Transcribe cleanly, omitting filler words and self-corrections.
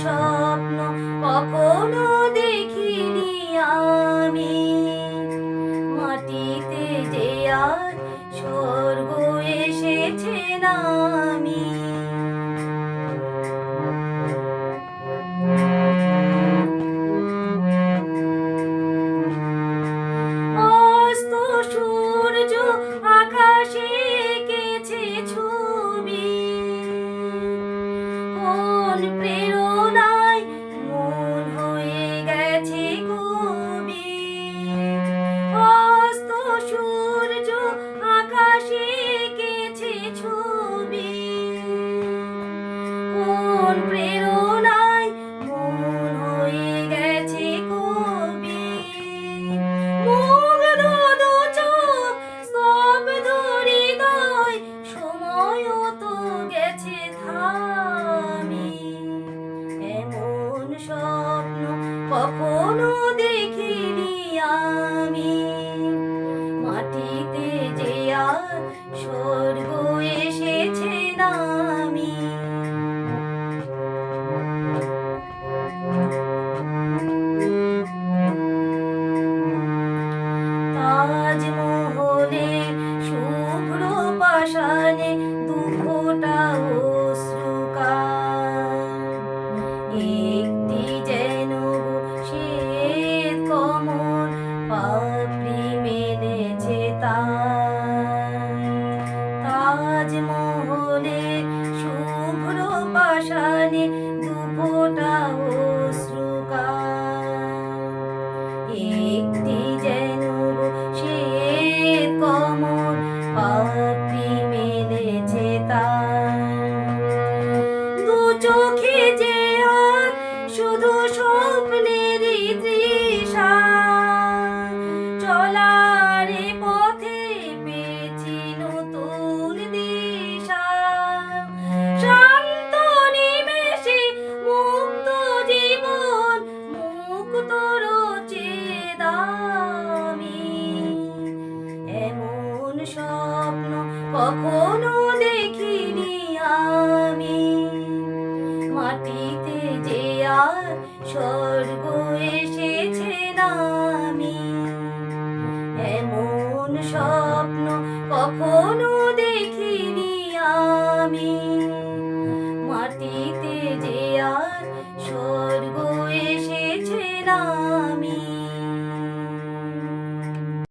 স্বপ্ন কখনো দেখিনি আমি, মাটিতে যে আর স্বর্গ এসেছে নামি। অস্ত সূর্য আকাশে এঁকেছে ছবি, কোন প্রেরণায় মন হয়ে গেছে কবি। অস্ত সূর্য আকাশে এঁকেছে ছবি, কোন প্রেরণায় মন হয়ে গেছে কবি। মুগ্ধ দু চোখ, স্তব্ধ হৃদয়, সময়ও তো গেছে থামি। এমন স্বপ্ন কখনো দেখিনি আমি, মাটিতে যে আর স্বর্গ এসেছে নামি। তাজমহলে শুভ্র পাষাণে দুফোঁটা অশ্রুকার, একটি যেন শ্বেত কমল পাপড়ি মেলেছে তার। তাজমহলে শুভ্র পাষাণে দুফোঁটা অশ্রুকার, একটি যেন শ্বেত কমল পাপড়ি মেলেছে তার। দু চোখে যে আর শুধু স্বপ্নেরই তৃষা, চলার পথে পেয়েছি নতুন দিশা। শান্ত নিমেষে মুক্ত জীবন, মুক্ত রচে দামি। এমন স্বপ্ন কখনো দেখিনি আমি, মাটিতে যে আর স্বর্গ এসেছে নামি।